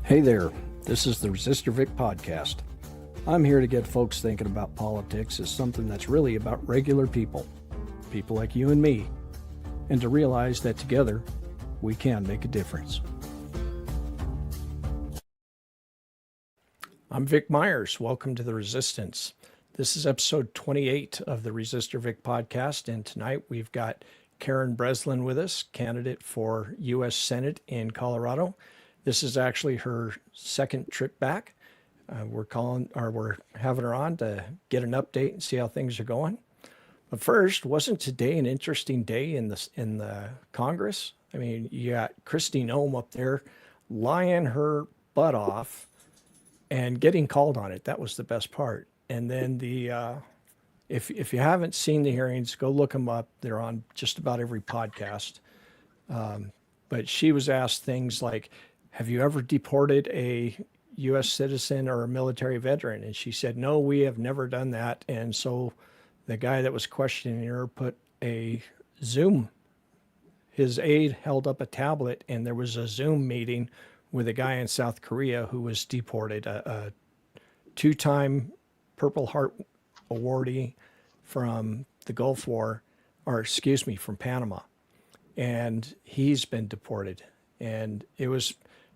Hey there, this is the Resistor Vic podcast. I'm here to get folks thinking about politics as something that's really about regular people like you and me, and to realize that together we can make a difference. I'm Vic Myers. Welcome to the Resistance. This is episode 28 of the Resistor Vic podcast, and tonight we've got Karen Breslin with us, candidate for U.S. Senate in Colorado. This is actually her second trip back. We're having her on to get an update and see how things are going. But first, wasn't today an interesting day in the Congress? I mean, you got Kristi Noem up there lying her butt off and getting called on it. That was the best part. And then if you haven't seen the hearings, go look them up. They're on just about every podcast. But she was asked things like, have you ever deported a U.S. citizen or a military veteran? And she said, no, we have never done that. And so the guy that was questioning her put a Zoom, his aide held up a tablet, and there was a Zoom meeting with a guy in South Korea who was deported, a two-time Purple Heart awardee from the Gulf War, from Panama. And he's been deported. And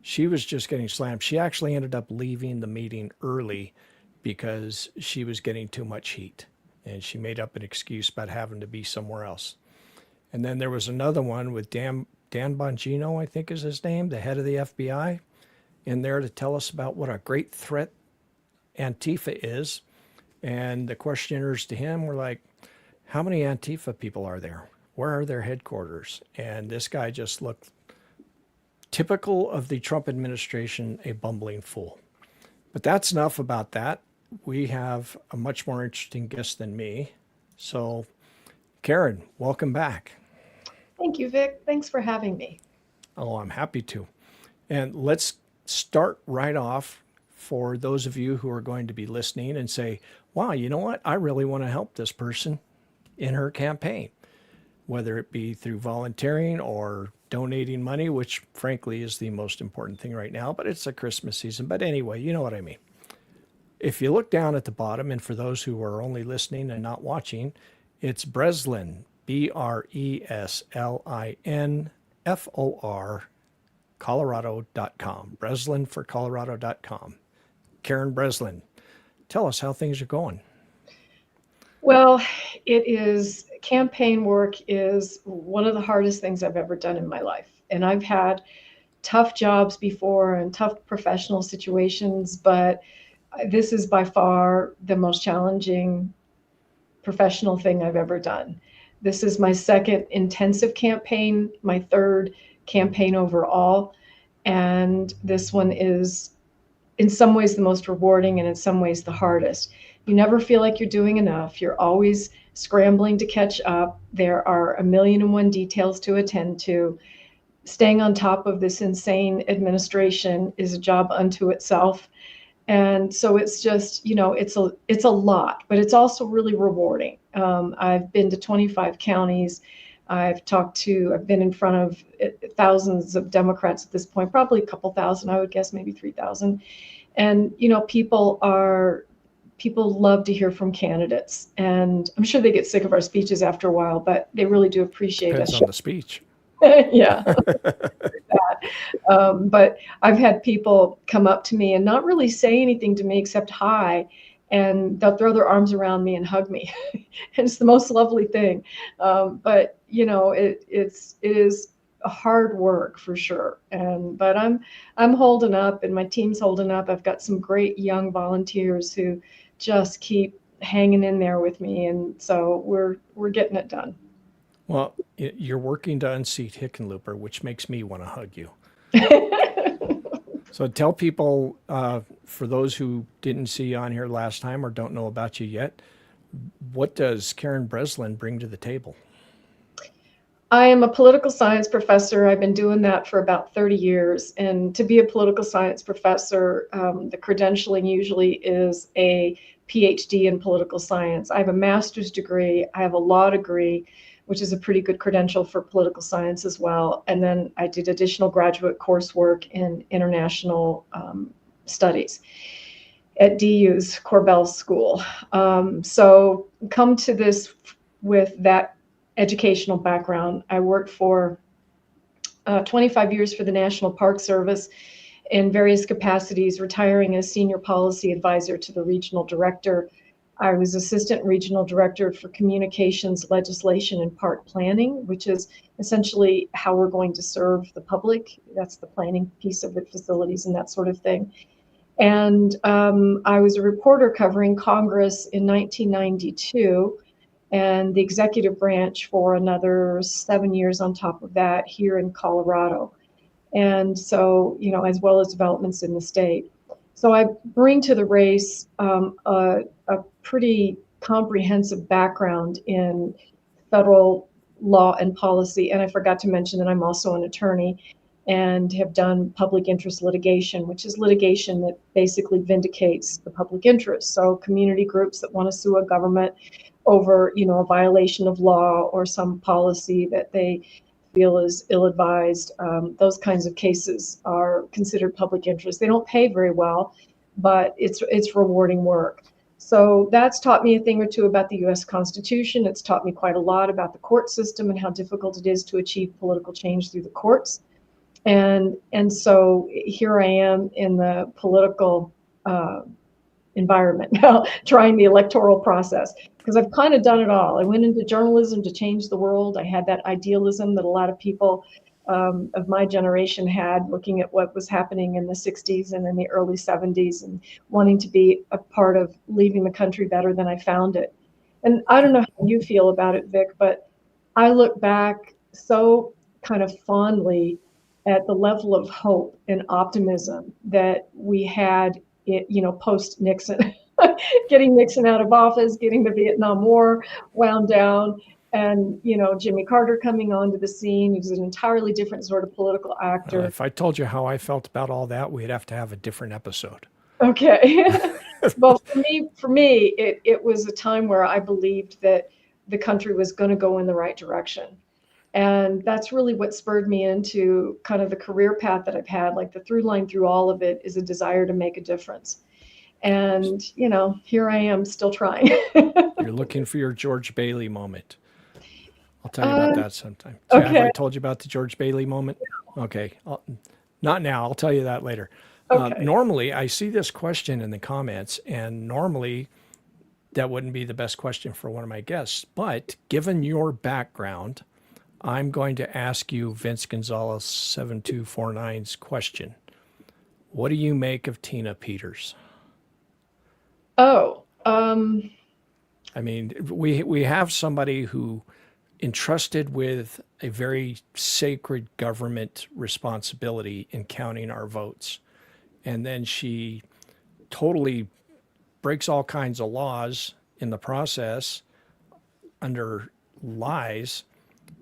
she was just getting slammed. She actually ended up leaving the meeting early because she was getting too much heat. And she made up an excuse about having to be somewhere else. And then there was another one with Dan Bongino, I think is his name, the head of the FBI, in there to tell us about what a great threat Antifa is. And the questioners to him were like, how many Antifa people are there? Where are their headquarters? And this guy just looked typical of the Trump administration, a bumbling fool. But that's enough about that. We have a much more interesting guest than me. So, Karen, welcome back. Thank you, Vic. Thanks for having me. Oh, I'm happy to. And let's start right off for those of you who are going to be listening and say, wow, you know what? I really want to help this person in her campaign, whether it be through volunteering or donating money, which frankly is the most important thing right now, but it's a Christmas season. But anyway, you know what I mean. If you look down at the bottom, and for those who are only listening and not watching, it's Breslin, BRESLINFOR, Colorado.com, Breslin for Colorado.com. Karen Breslin, tell us how things are going. Well, campaign work is one of the hardest things I've ever done in my life. And I've had tough jobs before and tough professional situations, but this is by far the most challenging professional thing I've ever done. This is my second intensive campaign, my third campaign overall. And this one is in some ways the most rewarding and in some ways the hardest. You never feel like you're doing enough. You're always scrambling to catch up. There are 1,000,001 details to attend to. Staying on top of this insane administration is a job unto itself. And so it's just, it's a lot, but it's also really rewarding. I've been to 25 counties. I've been in front of thousands of Democrats at this point, probably a couple thousand, I would guess, maybe 3,000. And, people love to hear from candidates. And I'm sure they get sick of our speeches after a while, but they really do appreciate us. Depends on the speech. Yeah. But I've had people come up to me and not really say anything to me except hi, and they'll throw their arms around me and hug me. And it's the most lovely thing. But it is a hard work for sure. But I'm holding up, and my team's holding up. I've got some great young volunteers who just keep hanging in there with me, and so we're getting it done. Well, you're working to unseat Hickenlooper, which makes me want to hug you. So tell people, for those who didn't see you on here last time or don't know about you yet, what does Karen Breslin bring to the table? I am a political science professor. I've been doing that for about 30 years. And to be a political science professor, the credentialing usually is a PhD in political science. I have a master's degree. I have a law degree. which is a pretty good credential for political science as well. And then I did additional graduate coursework in international studies at DU's Corbell School. So come to this with that educational background. I worked for 25 years for the National Park Service in various capacities, retiring as senior policy advisor to the regional director. I was assistant regional director for communications, legislation, and park planning, which is essentially how we're going to serve the public. That's the planning piece of it, facilities and that sort of thing. And I was a reporter covering Congress in 1992 and the executive branch for another 7 years on top of that here in Colorado. And so, as well as developments in the state. So I bring to the race a pretty comprehensive background in federal law and policy. And I forgot to mention that I'm also an attorney and have done public interest litigation, which is litigation that basically vindicates the public interest. So community groups that want to sue a government over, a violation of law or some policy that they feel is ill-advised. Those kinds of cases are considered public interest. They don't pay very well, but it's rewarding work. So that's taught me a thing or two about the U.S. Constitution. It's taught me quite a lot about the court system and how difficult it is to achieve political change through the courts. And so here I am in the political environment now, trying the electoral process, because I've kind of done it all. I went into journalism to change the world. I had that idealism that a lot of people of my generation had, looking at what was happening in the 60s and in the early 70s and wanting to be a part of leaving the country better than I found it. And I don't know how you feel about it, Vic, but I look back so kind of fondly at the level of hope and optimism that we had, post Nixon, getting Nixon out of office, getting the Vietnam War wound down, and Jimmy Carter coming onto the scene. He was an entirely different sort of political actor. If I told you how I felt about all that, we'd have to have a different episode. Okay. Well, for me, it was a time where I believed that the country was going to go in the right direction. And that's really what spurred me into kind of the career path that I've had. Like the through line through all of it is a desire to make a difference. And, here I am still trying. You're looking for your George Bailey moment. I'll tell you about that sometime. Okay. Have I told you about the George Bailey moment? Okay. Not now. I'll tell you that later. Okay. Normally, I see this question in the comments, and normally that wouldn't be the best question for one of my guests. But given your background, I'm going to ask you Vince Gonzalez 7249's question. What do you make of Tina Peters? Oh, I mean, we have somebody who entrusted with a very sacred government responsibility in counting our votes. And then she totally breaks all kinds of laws in the process under lies.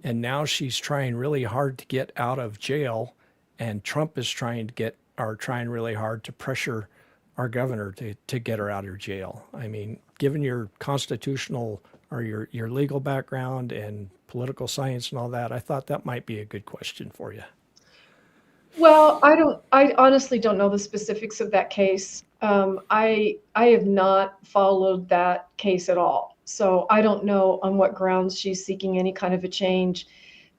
And now she's trying really hard to get out of jail. And Trump is trying really hard to pressure our governor to get her out of jail. I mean, given your constitutional or your legal background and political science and all that, I thought that might be a good question for you. Well, I honestly don't know the specifics of that case. I have not followed that case at all. So I don't know on what grounds she's seeking any kind of a change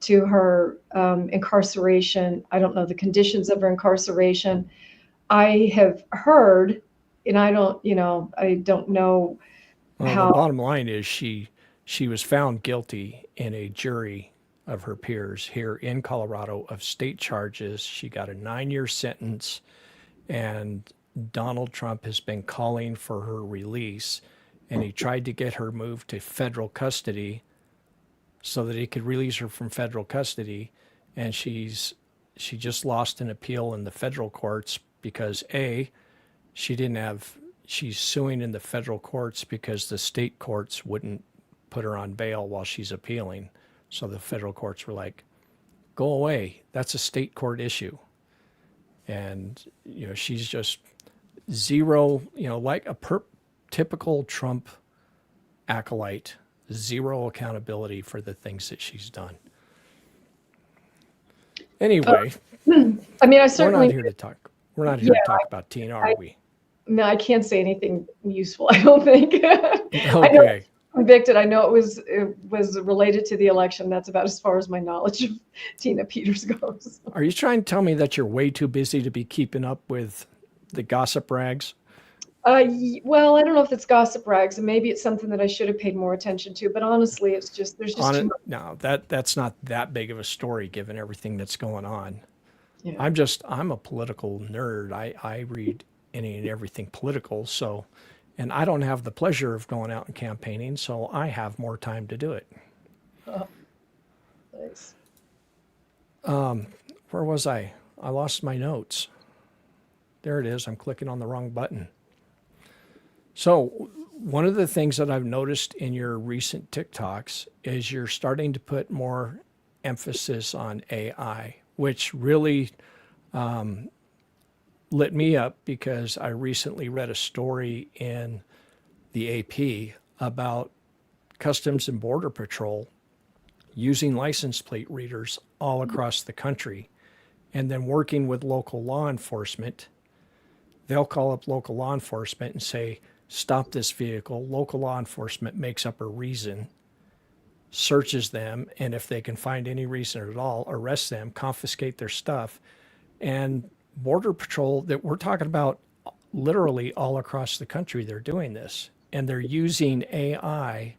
to her incarceration. I don't know the conditions of her incarceration. I have heard, and I don't know how. The bottom line is she was found guilty in a jury of her peers here in Colorado of state charges. She got a 9-year sentence, and Donald Trump has been calling for her release, and he tried to get her moved to federal custody so that he could release her from federal custody. And she just lost an appeal in the federal courts because she's suing in the federal courts because the state courts wouldn't put her on bail while she's appealing. So the federal courts were like, go away. That's a state court issue. And, she's just zero, like a typical Trump acolyte, zero accountability for the things that she's done. Anyway, I mean, I we're not certainly, here to talk. We're not here to talk about Tina, are we? no, I can't say anything useful, I don't think. I know Okay. it's convicted. I know it was related to the election. That's about as far as my knowledge of Tina Peters goes. Are you trying to tell me that you're way too busy to be keeping up with the gossip rags? Well, I don't know if it's gossip rags, and maybe it's something that I should have paid more attention to. But honestly, it's just there's just On too it? much. No, that's not that big of a story given everything that's going on. Yeah. I'm a political nerd. I read any and everything political. So, and I don't have the pleasure of going out and campaigning, so I have more time to do it. Oh, nice. Where was I? I lost my notes. There it is. I'm clicking on the wrong button. So, one of the things that I've noticed in your recent TikToks is you're starting to put more emphasis on AI, which really lit me up because I recently read a story in the AP about Customs and Border Patrol using license plate readers all across the country and then working with local law enforcement. They'll call up local law enforcement and say, stop this vehicle. Local law enforcement makes up a reason, searches them, and if they can find any reason at all, arrest them, confiscate their stuff. And Border Patrol, that we're talking about literally all across the country, they're doing this. And they're using AI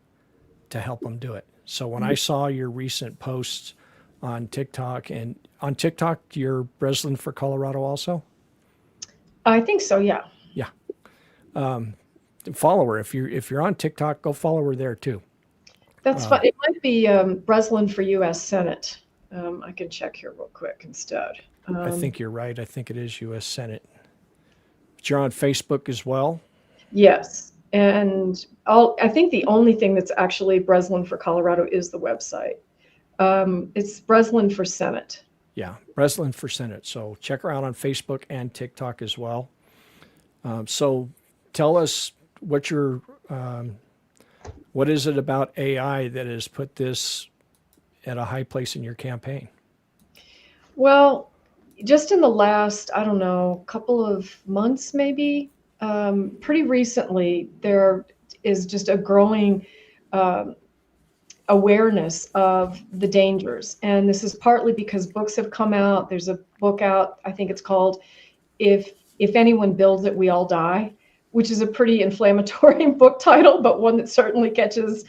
to help them do it. So when I saw your recent posts on TikTok, and on TikTok, you're Breslin for Colorado also? I think so. Yeah. Yeah. Follow her. If you're on TikTok, go follow her there too. That's fun. It might be Breslin for U.S. Senate. I can check here real quick instead. I think you're right. I think it is U.S. Senate. But you're on Facebook as well? Yes. And I think the only thing that's actually Breslin for Colorado is the website. It's Breslin for Senate. Yeah, Breslin for Senate. So check her out on Facebook and TikTok as well. So tell us what is it about AI that has put this at a high place in your campaign? Well, just in the last, I don't know, couple of months maybe, pretty recently, there is just a growing awareness of the dangers. And this is partly because books have come out. There's a book out, I think it's called If Anyone Builds It, We All Die, which is a pretty inflammatory book title, but one that certainly catches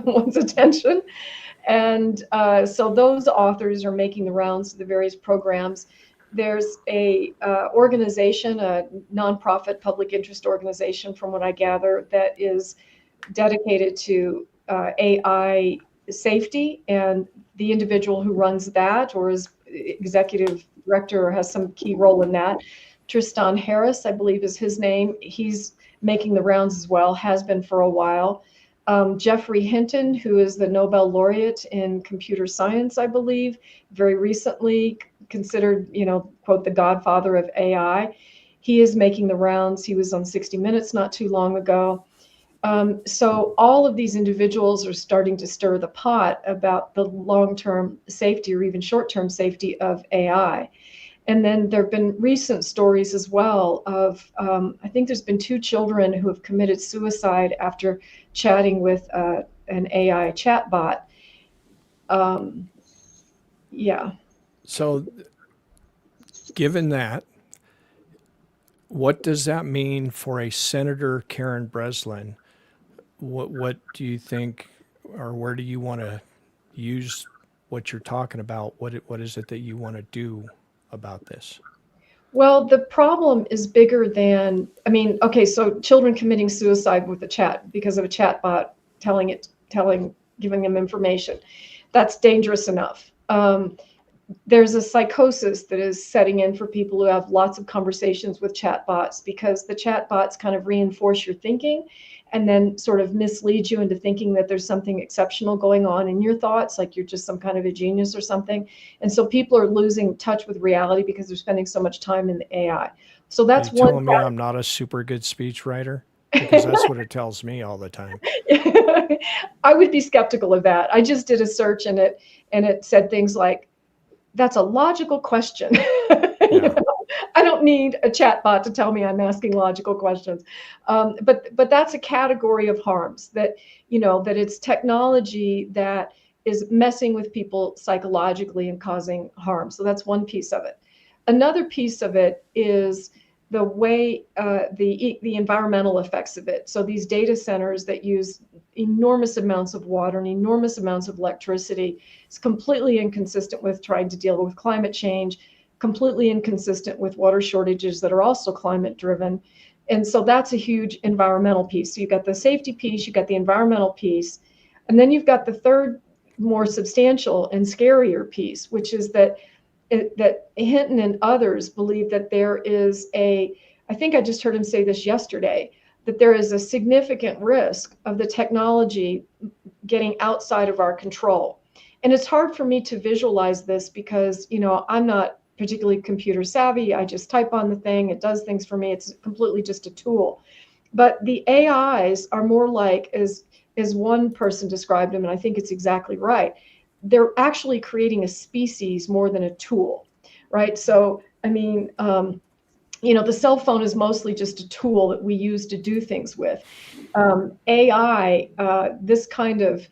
one's attention. And so those authors are making the rounds to the various programs. There's a organization, a nonprofit public interest organization, from what I gather, that is dedicated to AI safety, and the individual who runs that or is executive director or has some key role in that, Tristan Harris, I believe is his name. He's making the rounds as well, has been for a while. Jeffrey Hinton, who is the Nobel laureate in computer science, I believe, very recently considered, quote, the godfather of AI. He is making the rounds. He was on 60 Minutes not too long ago. So all of these individuals are starting to stir the pot about the long-term safety or even short-term safety of AI. And then there have been recent stories as well of, I think there's been 2 children who have committed suicide after chatting with an AI chatbot. Yeah. So given that, what does that mean for a Senator Karen Breslin? What do you think, or where do you want to use what you're talking about? What is it that you want to do about this? Well, the problem is bigger than, okay, so children committing suicide with a chat because of a chatbot giving them information. That's dangerous enough. There's a psychosis that is setting in for people who have lots of conversations with chatbots, because the chatbots kind of reinforce your thinking and then sort of mislead you into thinking that there's something exceptional going on in your thoughts, like you're just some kind of a genius or something. And so people are losing touch with reality because they're spending so much time in the AI. So that's Are you one. telling me I'm not a super good speech writer? because that's what it tells me all the time. I would be skeptical of that. I just did a search and it said things like, that's a logical question. Yeah. I don't need a chat bot to tell me I'm asking logical questions. But that's a category of harms that, that it's technology that is messing with people psychologically and causing harm. So that's one piece of it. Another piece of it is the way the environmental effects of it. So these data centers that use enormous amounts of water and enormous amounts of electricity is completely inconsistent with trying to deal with climate change, completely inconsistent with water shortages that are also climate driven. And so that's a huge environmental piece. So you've got the safety piece, you've got the environmental piece, and then you've got the third, more substantial and scarier piece, which is that Hinton and others believe that there is I think I just heard him say this yesterday, that there is a significant risk of the technology getting outside of our control. And it's hard for me to visualize this because, I'm not particularly computer savvy. I just type on the thing, it does things for me. It's completely just a tool. But the AIs are more like, as one person described them, and I think it's exactly right, they're actually creating a species more than a tool, right? So, I mean, the cell phone is mostly just a tool that we use to do things with. AI, this kind of,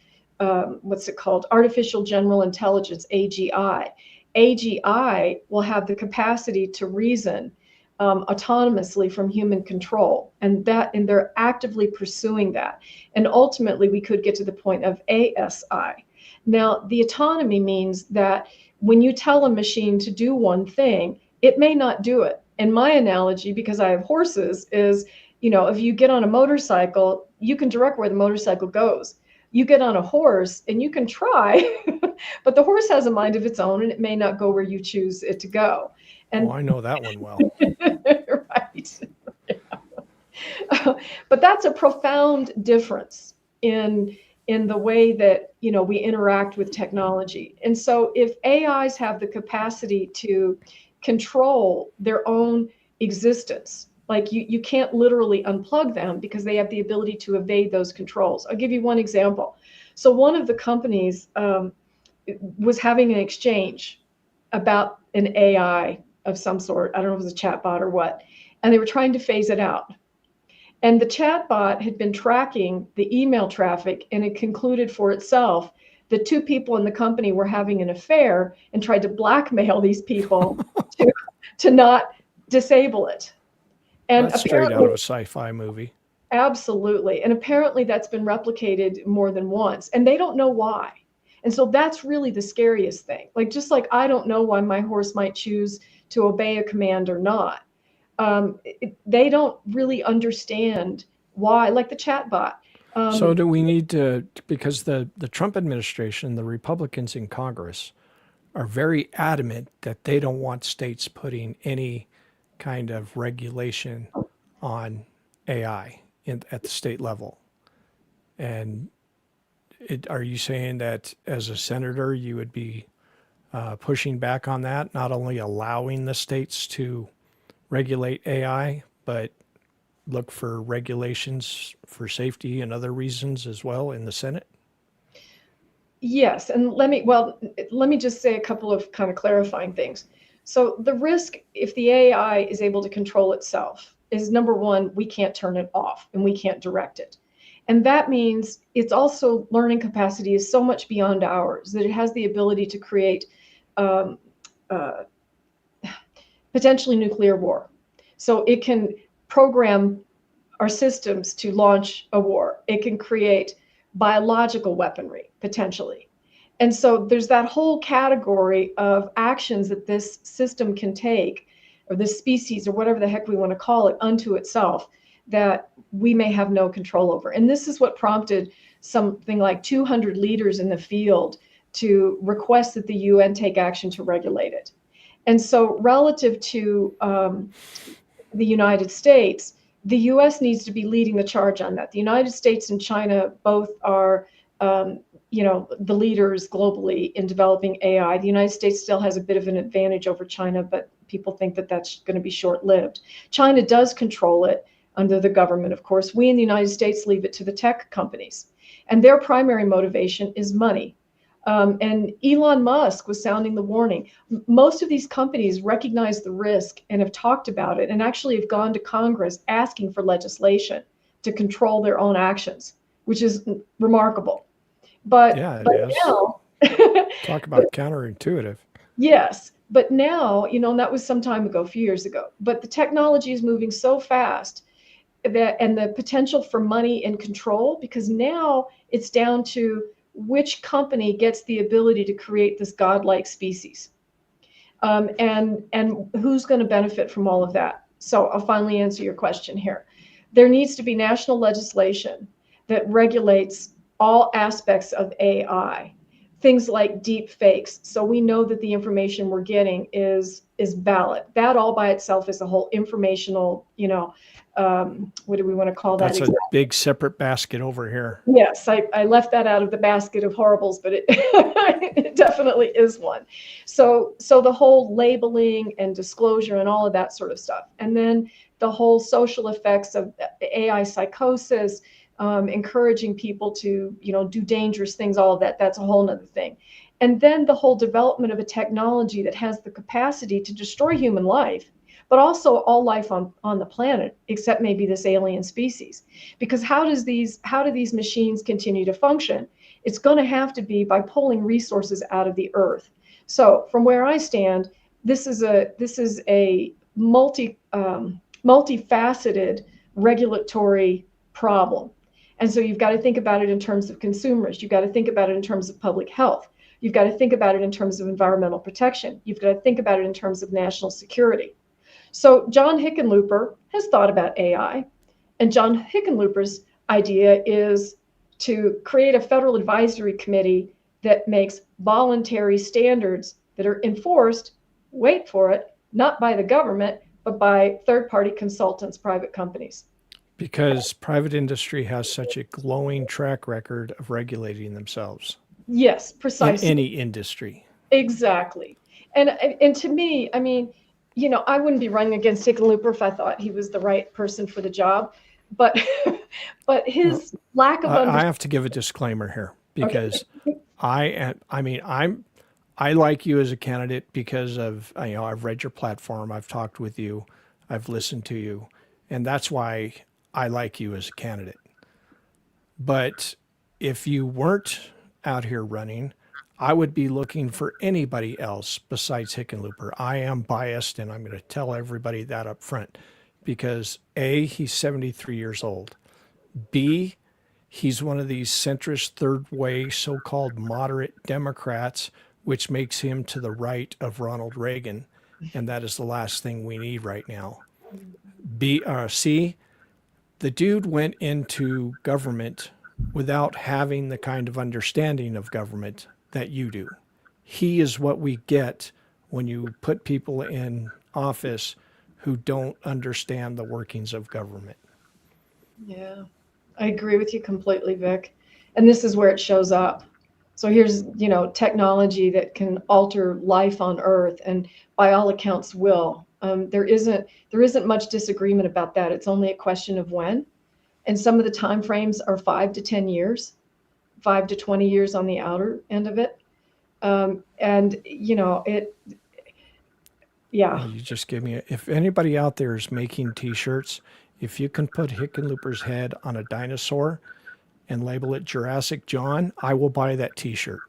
what's it called? Artificial General Intelligence, AGI. AGI will have the capacity to reason autonomously from human control, and they're actively pursuing that. And ultimately, we could get to the point of ASI. Now, the autonomy means that when you tell a machine to do one thing, it may not do it. And my analogy, because I have horses, is, if you get on a motorcycle, you can direct where the motorcycle goes. You get on a horse and you can try, but the horse has a mind of its own and it may not go where you choose it to go. And I know that one well. right. But that's a profound difference in the way that we interact with technology. And so if AIs have the capacity to control their own existence, like you can't literally unplug them because they have the ability to evade those controls. I'll give you one example. So one of the companies was having an exchange about an AI of some sort. I don't know if it was a chatbot or what, and they were trying to phase it out. And the chatbot had been tracking the email traffic, and it concluded for itself that two people in the company were having an affair and tried to blackmail these people to not disable it. And That's straight out of a sci-fi movie. Absolutely. And apparently that's been replicated more than once, and they don't know why. And so that's really the scariest thing. Like, just like I don't know why my horse might choose to obey a command or not. They don't really understand why, like the chatbot. So do we need to, because the Trump administration, the Republicans in Congress are very adamant that they don't want states putting any kind of regulation on AI at the state level. And are you saying that as a senator, you would be pushing back on that, not only allowing the states to regulate AI, but look for regulations for safety and other reasons as well in the Senate? Yes, and let me just say a couple of kind of clarifying things. So the risk, if the AI is able to control itself, is number one, we can't turn it off and we can't direct it. And that means it's also learning capacity is so much beyond ours that it has the ability to create um, uh, potentially nuclear war. So it can program our systems to launch a war. It can create biological weaponry, potentially. And so there's that whole category of actions that this system can take, or this species, or whatever the heck we want to call it, unto itself, that we may have no control over. And this is what prompted something like 200 leaders in the field to request that the UN take action to regulate it. And so relative to the United States, the US needs to be leading the charge on that. The United States and China both are, the leaders globally in developing AI. The United States still has a bit of an advantage over China, but people think that that's going to be short-lived. China does control it, under the government, of course. We in the United States leave it to the tech companies. And their primary motivation is money. And Elon Musk was sounding the warning. Most of these companies recognize the risk and have talked about it and actually have gone to Congress asking for legislation to control their own actions, which is remarkable. But, Yeah, it but is. now, Talk about counterintuitive. yes, but now, and that was some time ago, a few years ago, but the technology is moving so fast that, and the potential for money and control, because now it's down to which company gets the ability to create this godlike species, and who's going to benefit from all of that. So I'll finally answer your question here. There needs to be national legislation that regulates all aspects of AI, things like deep fakes, so we know that the information we're getting is valid. That all by itself is a whole informational, what do we want to call that? That's a big separate basket over here. Yes, I left that out of the basket of horribles, but it, it definitely is one. So the whole labeling and disclosure and all of that sort of stuff. And then the whole social effects of AI psychosis, encouraging people to, do dangerous things, all of that, that's a whole nother thing. And then the whole development of a technology that has the capacity to destroy human life, but also all life on the planet, except maybe this alien species. Because how do these machines continue to function? It's going to have to be by pulling resources out of the earth. So from where I stand, this is a multifaceted regulatory problem. And so you've got to think about it in terms of consumers. You've got to think about it in terms of public health. You've got to think about it in terms of environmental protection. You've got to think about it in terms of national security. So John Hickenlooper has thought about AI, and John Hickenlooper's idea is to create a federal advisory committee that makes voluntary standards that are enforced, wait for it, not by the government, but by third-party consultants, private companies. Because private industry has such a glowing track record of regulating themselves. Yes, precisely. In any industry. Exactly. And to me, I mean, I wouldn't be running against Hickenlooper if I thought he was the right person for the job, but his lack of understanding. I have to give a disclaimer here because I like you as a candidate because of, I've read your platform, I've talked with you, I've listened to you, and that's why I like you as a candidate. But if you weren't out here running, I would be looking for anybody else besides Hickenlooper. I am biased, and I'm going to tell everybody that up front because A, he's 73 years old. B, he's one of these centrist third way so-called moderate Democrats, which makes him to the right of Ronald Reagan. And that is the last thing we need right now. C, the dude went into government without having the kind of understanding of government that you do. He is what we get when you put people in office who don't understand the workings of government. Yeah, I agree with you completely, Vic. And this is where it shows up. So here's, technology that can alter life on Earth, and by all accounts will. There isn't much disagreement about that. It's only a question of when. And some of the time frames are 5 to 10 years, 5 to 20 years on the outer end of it. Yeah. Well, you just gave me, if anybody out there is making t-shirts, if you can put Hickenlooper's head on a dinosaur and label it Jurassic John, I will buy that t-shirt.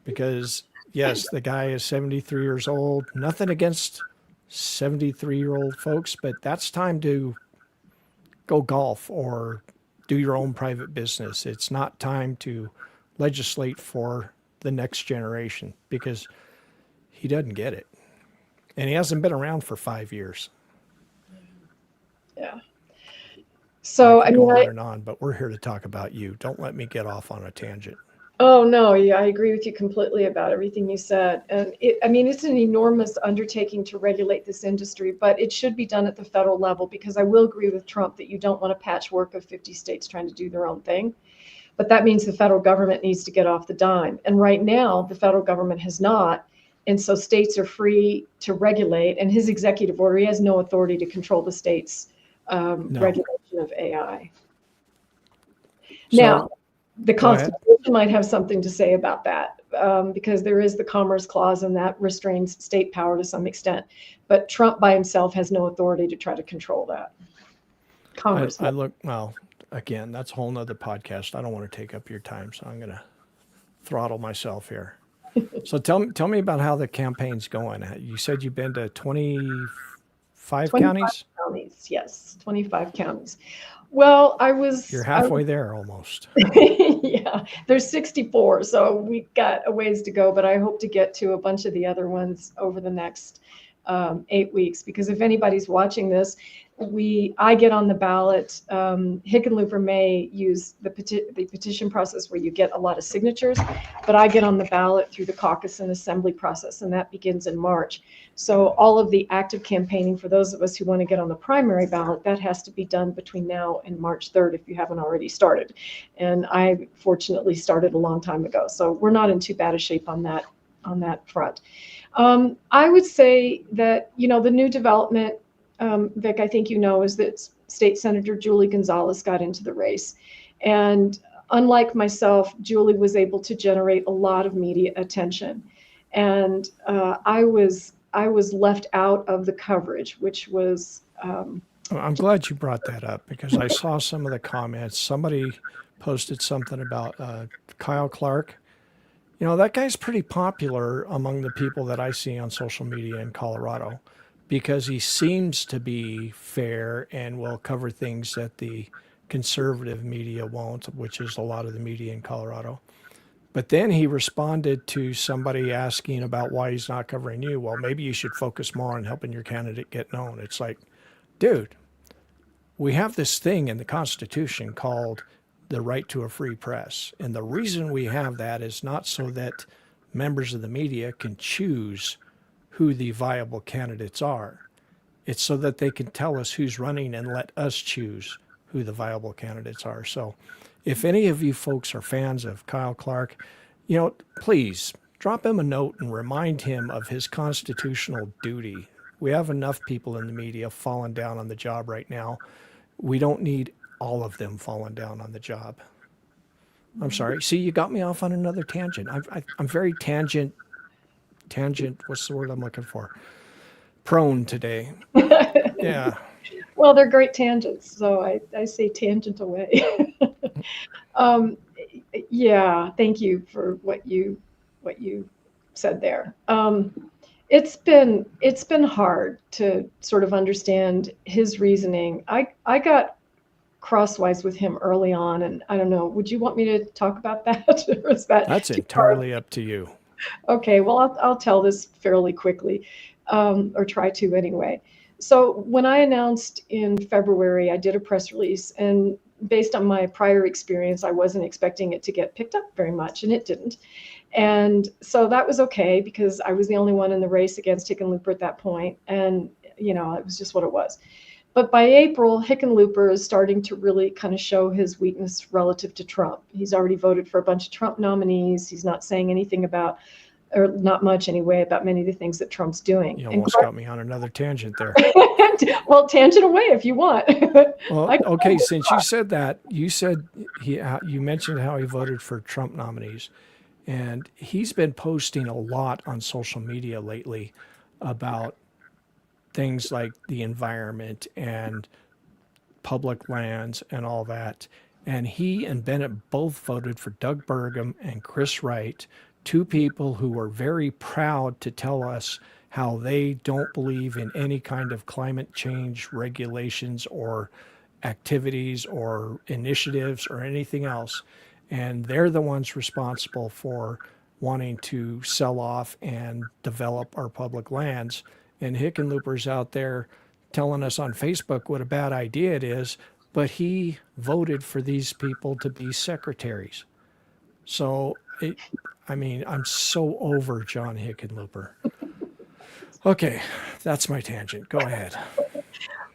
Because yes, the guy is 73 years old. Nothing against 73-year-old folks, but that's time to go golf or do your own private business. It's not time to legislate for the next generation because he doesn't get it. And he hasn't been around for 5 years. Yeah. So I go on and on, but we're here to talk about you. Don't let me get off on a tangent. Oh, no, yeah, I agree with you completely about everything you said. And it's an enormous undertaking to regulate this industry, but it should be done at the federal level, because I will agree with Trump that you don't want a patchwork of 50 states trying to do their own thing. But that means the federal government needs to get off the dime. And right now, the federal government has not. And so states are free to regulate, and his executive order, he has no authority to control the state's regulation of AI. Now, the Constitution might have something to say about that, because there is the Commerce Clause, and that restrains state power to some extent. But Trump by himself has no authority to try to control that. Congress. Well, again, that's a whole nother podcast. I don't want to take up your time, so I'm going to throttle myself here. So tell me about how the campaign's going. You said you've been to 25 counties? Counties, yes, 25 counties. Well, You're halfway there almost. Yeah, there's 64, so we've got a ways to go, but I hope to get to a bunch of the other ones over the next 8 weeks, because if anybody's watching this, I get on the ballot. Hickenlooper may use the petition process where you get a lot of signatures, but I get on the ballot through the caucus and assembly process, and that begins in March. So all of the active campaigning for those of us who want to get on the primary ballot, that has to be done between now and March 3rd if you haven't already started. And I fortunately started a long time ago, so we're not in too bad a shape on that front. I would say that, the new development, Vic, I think is that State Senator Julie Gonzalez got into the race. And unlike myself, Julie was able to generate a lot of media attention. And I was left out of the coverage, which was... I'm glad you brought that up, because I saw some of the comments. Somebody posted something about Kyle Clark. That guy's pretty popular among the people that I see on social media in Colorado, because he seems to be fair and will cover things that the conservative media won't, which is a lot of the media in Colorado. But then he responded to somebody asking about why he's not covering you. Well, maybe you should focus more on helping your candidate get known. It's like, dude, we have this thing in the Constitution called the right to a free press. And the reason we have that is not so that members of the media can choose who the viable candidates are. It's so that they can tell us who's running and let us choose who the viable candidates are. So if any of you folks are fans of Kyle Clark, please drop him a note and remind him of his constitutional duty. We have enough people in the media falling down on the job right now. We don't need all of them falling down on the job. I'm sorry. See, you got me off on another tangent. I'm very tangent, what's the word I'm looking for? Prone today. Yeah. Well, they're great tangents, so I say tangent away. Yeah, thank you for what you said there. It's been hard to sort of understand his reasoning. I got crosswise with him early on, and I don't know, would you want me to talk about that? Or is that's entirely up to you. Okay, well, I'll tell this fairly quickly, or try to anyway. So when I announced in February, I did a press release, and based on my prior experience, I wasn't expecting it to get picked up very much, and it didn't. And so that was okay, because I was the only one in the race against Hickenlooper at that point, and it was just what it was. But by April, Hickenlooper is starting to really kind of show his weakness relative to Trump. He's already voted for a bunch of Trump nominees. He's not saying anything about, or not much anyway, about many of the things that Trump's doing. You almost got me on another tangent there. Well, tangent away if you want. Well, okay, since you said that, you mentioned how he voted for Trump nominees. And he's been posting a lot on social media lately about things like the environment and public lands and all that. And he and Bennett both voted for Doug Burgum and Chris Wright, two people who were very proud to tell us how they don't believe in any kind of climate change regulations or activities or initiatives or anything else. And they're the ones responsible for wanting to sell off and develop our public lands. And Hickenlooper's out there telling us on Facebook what a bad idea it is, but he voted for these people to be secretaries. So, I'm so over John Hickenlooper. Okay, that's my tangent. Go ahead.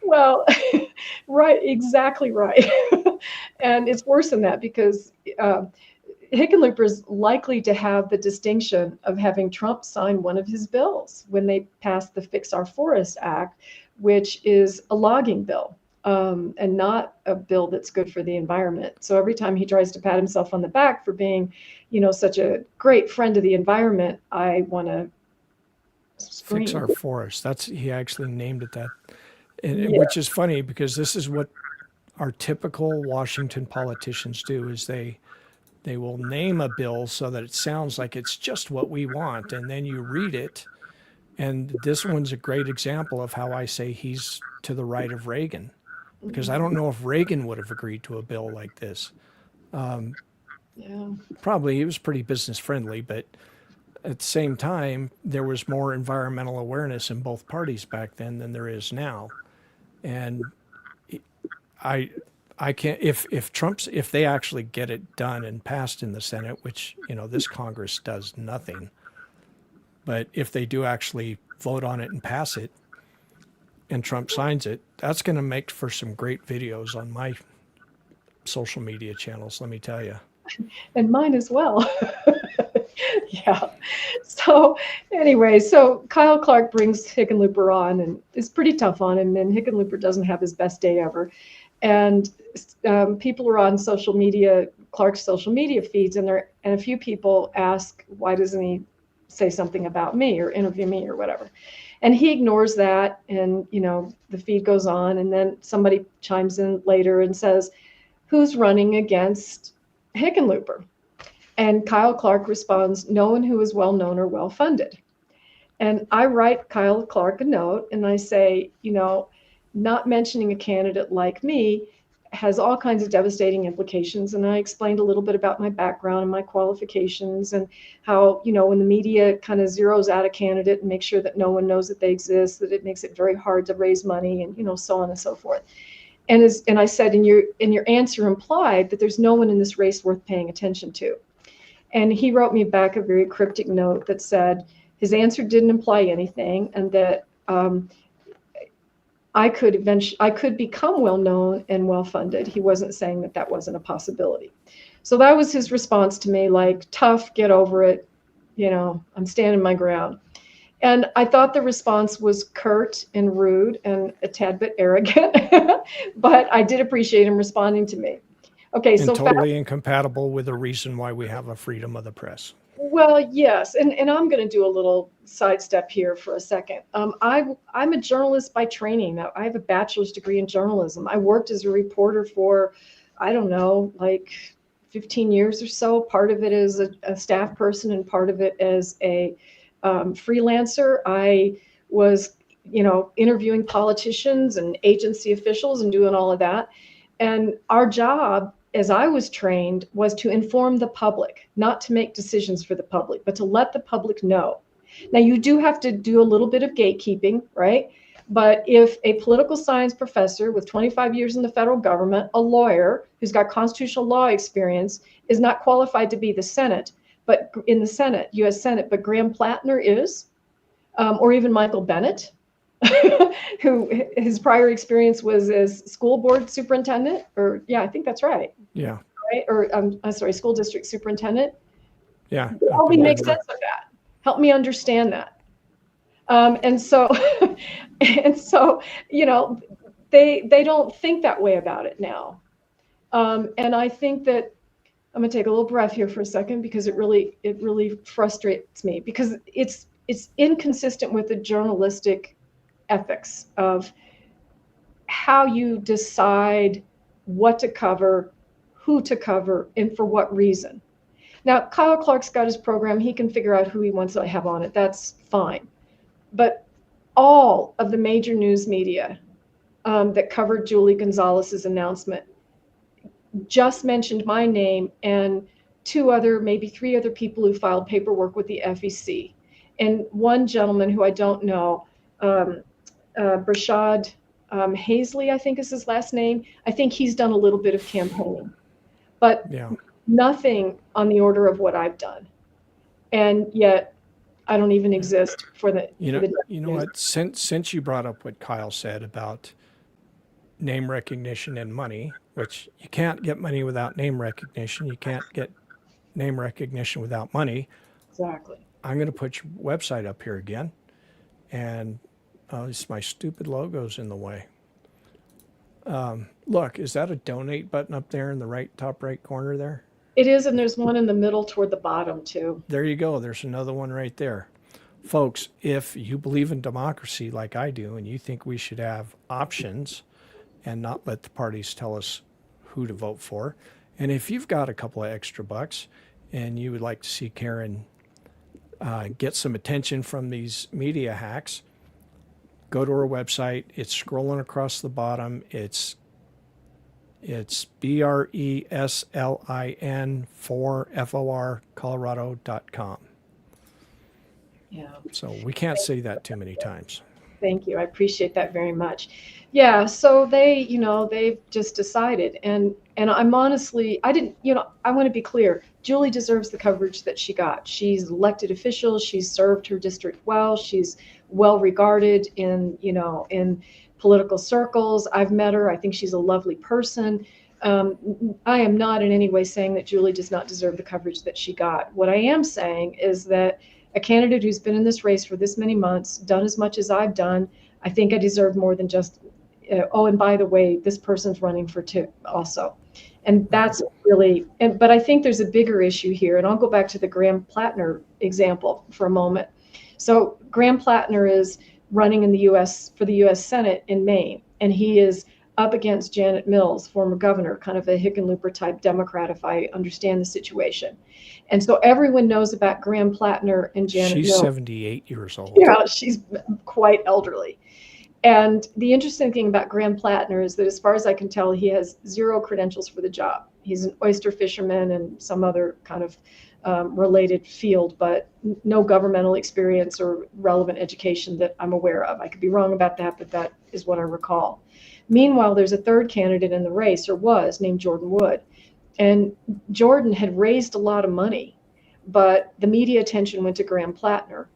Well, right, exactly right. And it's worse than that, because Hickenlooper is likely to have the distinction of having Trump sign one of his bills when they passed the Fix Our Forest Act, which is a logging bill, and not a bill that's good for the environment. So every time he tries to pat himself on the back for being, such a great friend of the environment, I want to Fix scream. Our Forest. He actually named it that, Yeah. which is funny because this is what our typical Washington politicians do: is they will name a bill so that it sounds like it's just what we want, and then you read it, and this one's a great example of how I say he's to the right of Reagan, because I don't know if Reagan would have agreed to a bill like this. Yeah. Probably he was pretty business friendly, but at the same time, there was more environmental awareness in both parties back then than there is now. And I I can't, if they actually get it done and passed in the Senate, which this Congress does nothing, but if they do actually vote on it and pass it, and Trump signs it, that's going to make for some great videos on my social media channels, let me tell you. And mine as well. Yeah. So anyway, so Kyle Clark brings Hickenlooper on and is pretty tough on him, and Hickenlooper doesn't have his best day ever. And people are on social media, Clark's social media feeds, and a few people ask, why doesn't he say something about me or interview me or whatever? And he ignores that, and the feed goes on, and then somebody chimes in later and says, who's running against Hickenlooper? And Kyle Clark responds, no one who is well known or well funded. And I write Kyle Clark a note and I say, not mentioning a candidate like me has all kinds of devastating implications. And I explained a little bit about my background and my qualifications, and how, when the media kind of zeroes out a candidate and makes sure that no one knows that they exist, that it makes it very hard to raise money, and so on and so forth. And I said, in your answer implied that there's no one in this race worth paying attention to. And he wrote me back a very cryptic note that said his answer didn't imply anything, and that I could become well known and well funded. He wasn't saying that that wasn't a possibility. So that was his response to me, like, tough, get over it. I'm standing my ground. And I thought the response was curt and rude and a tad bit arrogant, but I did appreciate him responding to me. Okay, And so totally incompatible with the reason why we have a freedom of the press. well, yes, and I'm going to do a little sidestep here for a second. I'm a journalist by training. I have a bachelor's degree in journalism. I worked as a reporter for, I don't know, like 15 years or so. Part of it as a staff person, and part of it as a freelancer. I was, interviewing politicians and agency officials and doing all of that. And our job, as I was trained, was to inform the public, not to make decisions for the public, but to let the public know. Now, you do have to do a little bit of gatekeeping, right? But if a political science professor with 25 years in the federal government, a lawyer who's got constitutional law experience, is not qualified to be the Senate, but in the Senate, U.S. Senate, but Graham Plattner is, or even Michael Bennett, who his prior experience was as school board superintendent, or yeah, I think that's right. Yeah. Right? Or I'm sorry, school district superintendent. Yeah. Help me make sense of that. Help me understand that. And so, they don't think that way about it now. And I think that I'm gonna take a little breath here for a second, because it really frustrates me, because it's inconsistent with the journalistic ethics of how you decide what to cover, who to cover, and for what reason. Now, Kyle Clark's got his program. He can figure out who he wants to have on it. That's fine. But all of the major news media that covered Julie Gonzalez's announcement just mentioned my name and maybe three other people who filed paperwork with the FEC. And one gentleman who I don't know, Brashad Hazley, I think is his last name. I think he's done a little bit of campaigning, but Yeah. nothing on the order of what I've done. And yet I don't even exist for the. You know what? Since you brought up what Kyle said about name recognition and money, which you can't get money without name recognition, you can't get name recognition without money. Exactly. I'm going to put your website up here again. And my stupid logo's in the way. Look, is that a donate button up there in the top right corner there? It is, and there's one in the middle toward the bottom too. There you go. There's another one right there. Folks, if you believe in democracy like I do, and you think we should have options and not let the parties tell us who to vote for, and if you've got a couple of extra bucks and you would like to see Karen get some attention from these media hacks, go to our website. It's scrolling across the bottom. It's Breslin for FOR Colorado.com. Yeah. So we can't say that too many times. Thank you. I appreciate that very much. Yeah. So they've just decided, and I'm honestly, I didn't, I want to be clear. Julie deserves the coverage that she got. She's elected official. She's served her district well. She's well regarded in political circles. I've met her. I think she's a lovely person. I am not in any way saying that Julie does not deserve the coverage that she got. What I am saying is that a candidate who's been in this race for this many months, done as much as I've done, I think I deserve more than just, and by the way, this person's running for two also. And that's really, but I think there's a bigger issue here. And I'll go back to the Graham Plattner example for a moment. So Graham Plattner is running in the U.S. for the U.S. Senate in Maine, and he is up against Janet Mills, former governor, kind of a Hickenlooper type Democrat, if I understand the situation. And so everyone knows about Graham Plattner and Janet Mills. She's 78 years old. Yeah, she's quite elderly. And the interesting thing about Graham Plattner is that, as far as I can tell, he has zero credentials for the job. He's an oyster fisherman and some other kind of related field, but no governmental experience or relevant education that I'm aware of. I could be wrong about that, but that is what I recall. Meanwhile, there's a third candidate in the race, or was, named Jordan Wood. And Jordan had raised a lot of money, but the media attention went to Graham Plattner.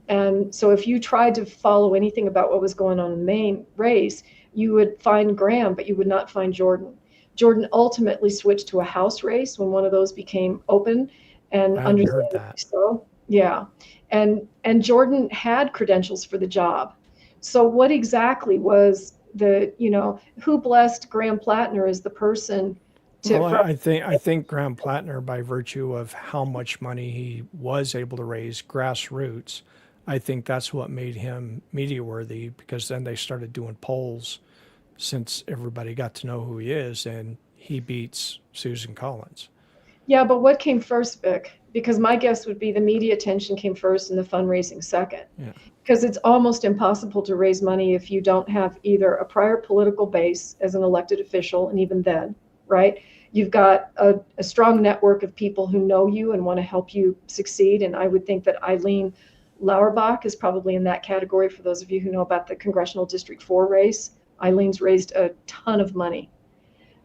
And so if you tried to follow anything about what was going on in the main race, you would find Graham, but you would not find Jordan. Jordan ultimately switched to a House race when one of those became open. And I hadn't heard that. So, yeah. And Jordan had credentials for the job. So what exactly was who blessed Graham Plattner as the person to... Well, I think Graham Plattner, by virtue of how much money he was able to raise grassroots, I think that's what made him media worthy, because then they started doing polls since everybody got to know who he is, and he beats Susan Collins. Yeah, but what came first, Vic? Because my guess would be the media attention came first and the fundraising second. Yeah. Because it's almost impossible to raise money if you don't have either a prior political base as an elected official, and even then, right? You've got a strong network of people who know you and want to help you succeed. And I would think that Eileen Lauerbach is probably in that category. For those of you who know about the Congressional District 4 race, Eileen's raised a ton of money.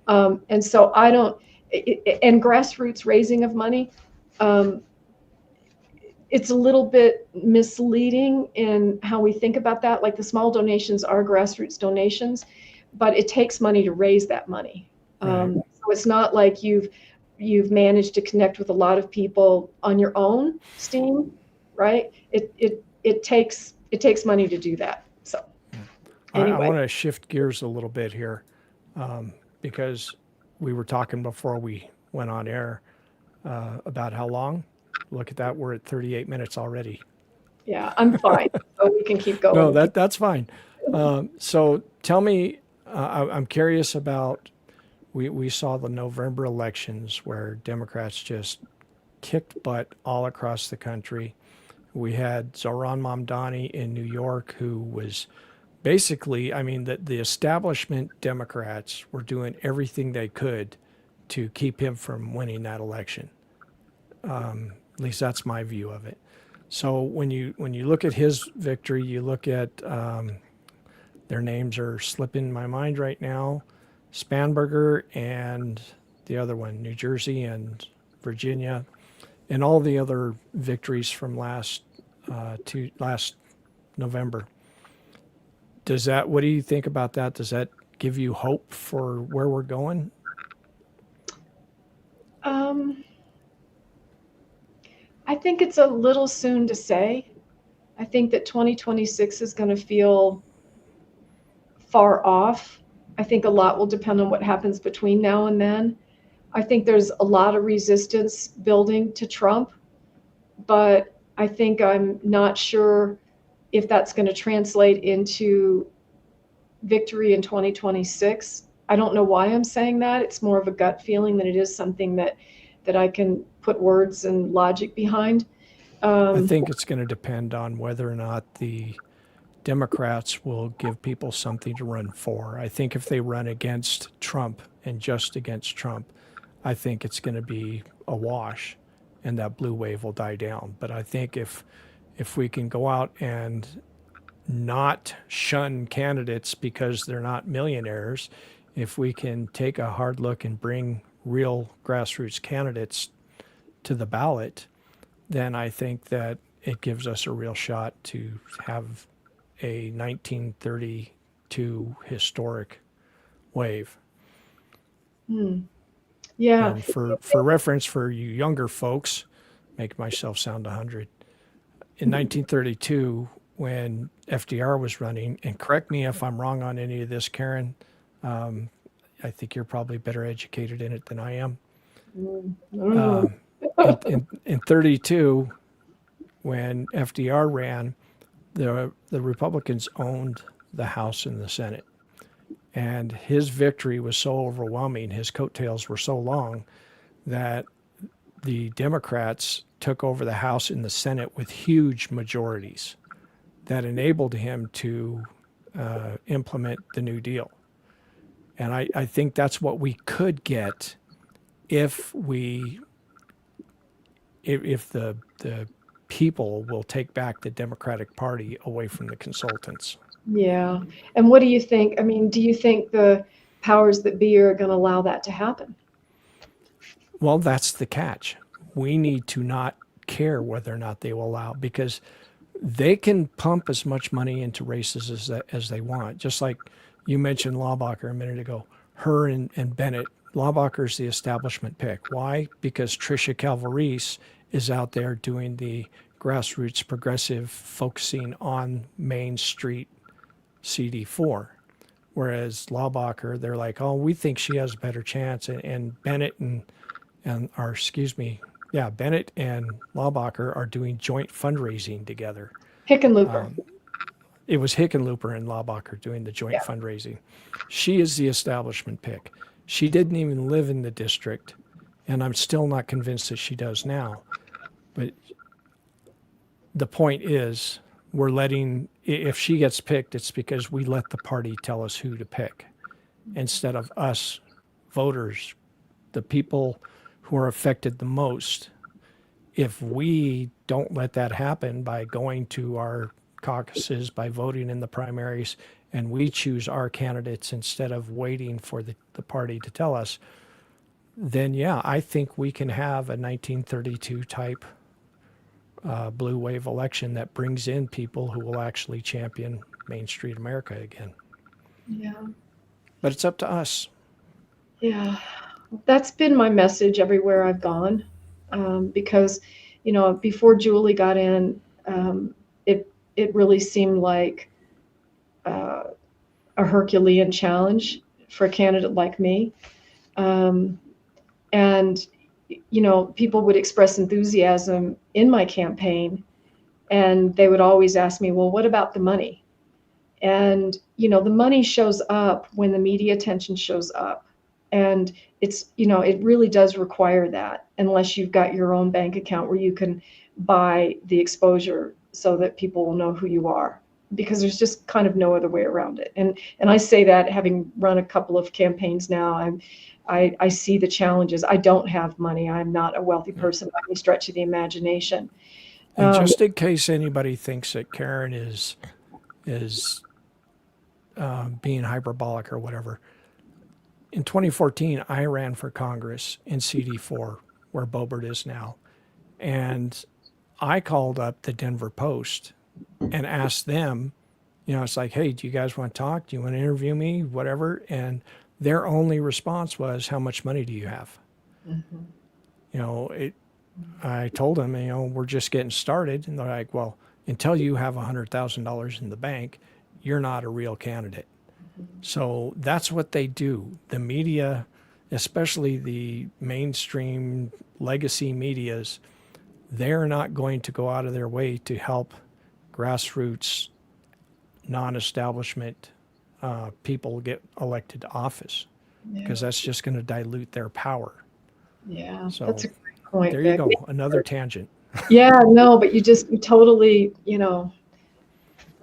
And so and grassroots raising of money, it's a little bit misleading in how we think about that. Like, the small donations are grassroots donations, but it takes money to raise that money. Right. So it's not like you've managed to connect with a lot of people on your own steam, right? It takes money to do that. So anyway. I want to shift gears a little bit here, because we were talking before we went on air about how long. Look at that, we're at 38 minutes already. Yeah, I'm fine. So we can keep going. No, that's fine. So tell me, I'm curious about, we saw the November elections where Democrats just kicked butt all across the country. We had Zohran Mamdani in New York, who was basically, the establishment Democrats were doing everything they could to keep him from winning that election. At least that's my view of it. So when you look at his victory, you look at their names are slipping my mind right now, Spanberger and the other one, New Jersey and Virginia, and all the other victories from last November. What do you think about that? Does that give you hope for where we're going? it's a little soon to say. I think that 2026 is going to feel far off. I think a lot will depend on what happens between now and then. I think there's a lot of resistance building to Trump, but I think I'm not sure if that's going to translate into victory in 2026. I don't know why I'm saying that. It's more of a gut feeling than it is something that I can put words and logic behind. I think it's going to depend on whether or not the Democrats will give people something to run for. I think if they run against Trump and just against Trump, I think it's going to be a wash and that blue wave will die down. But I think if we can go out and not shun candidates because they're not millionaires, if we can take a hard look and bring real grassroots candidates to the ballot, then I think that it gives us a real shot to have a 1932 historic wave. Yeah. And for reference, for you younger folks, make myself sound 100. In 1932, when FDR was running, and correct me if I'm wrong on any of this, Karen, I think you're probably better educated in it than I am. I don't know. In 32, when FDR ran, the Republicans owned the House and the Senate. And his victory was so overwhelming, his coattails were so long, that the Democrats took over the House and the Senate with huge majorities that enabled him to implement the New Deal. And I think that's what we could get if the people will take back the Democratic Party away from the consultants. Yeah. And what do you think? I mean, do you think the powers that be are going to allow that to happen? Well, that's the catch. We need to not care whether or not they will allow, because they can pump as much money into races as they want. Just like you mentioned Laubacher a minute ago, her and Bennett. Laubacher's the establishment pick. Why? Because Tricia Calvarese is out there doing the grassroots progressive, focusing on Main Street CD4. Whereas Laubacher, they're like, oh, we think she has a better chance. And Bennett Bennett and Laubacher are doing joint fundraising together. Hickenlooper. It was Hickenlooper and Laubacher doing the joint fundraising. She is the establishment pick. She didn't even live in the district, and I'm still not convinced that she does now. But the point is, we're letting, if she gets picked, it's because we let the party tell us who to pick instead of us voters, the people who are affected the most. If we don't let that happen by going to our caucuses, by voting in the primaries, and we choose our candidates instead of waiting for the party to tell us, then yeah, I think we can have a 1932 type blue wave election that brings in people who will actually champion Main Street America again. Yeah. But it's up to us. Yeah. That's been my message everywhere I've gone. Because, before Julie got in, it really seemed like a Herculean challenge for a candidate like me. And people would express enthusiasm in my campaign, and they would always ask me, well, what about the money? And, the money shows up when the media attention shows up. And it's, it really does require that, unless you've got your own bank account where you can buy the exposure so that people will know who you are, because there's just kind of no other way around it. And I say that having run a couple of campaigns now, I see the challenges. I don't have money. I'm not a wealthy person by any stretch of the imagination. And just in case anybody thinks that Karen is being hyperbolic or whatever, in 2014, I ran for Congress in CD4, where Boebert is now. And I called up the Denver Post and asked them, it's like, hey, do you guys want to talk? Do you want to interview me? Whatever. And their only response was, how much money do you have? Mm-hmm. I told them, we're just getting started. And they're like, well, until you have $100,000 in the bank, you're not a real candidate. So that's what they do. The media, especially the mainstream legacy medias, they're not going to go out of their way to help grassroots, non-establishment people get elected to office, because Yeah. that's just going to dilute their power. Yeah. That's So a great point, there you Vic. go, another tangent. Yeah, no, but you totally,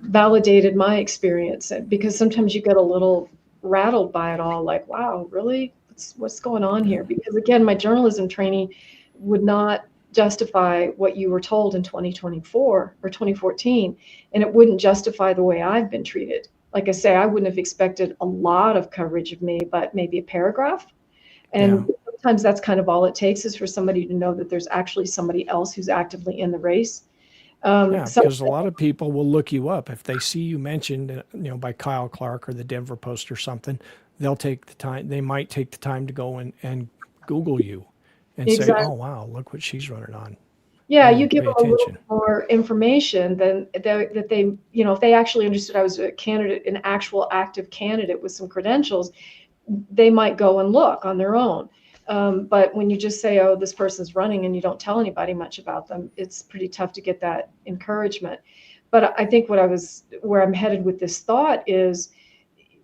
validated my experience because sometimes you get a little rattled by it all, like, wow, really? What's going on Yeah. here? Because again, my journalism training would not justify what you were told in 2024 or 2014, and it wouldn't justify the way I've been treated. Like I say, I wouldn't have expected a lot of coverage of me, but maybe a paragraph. Yeah. And sometimes that's kind of all it takes is for somebody to know that there's actually somebody else who's actively in the race. Yeah, So because a lot of people will look you up if they see you mentioned, by Kyle Clark or the Denver Post or something. They'll take the time. They might take the time to go and Google you, and say, "Oh exactly. wow, look what she's running on." Yeah, you Oh, give pay them a little attention. bit more information than that they, if they actually understood I was a candidate, an actual active candidate with some credentials, they might go and look on their own. But when you just say, oh, this person's running and you don't tell anybody much about them, it's pretty tough to get that encouragement. But I think where I'm headed with this thought is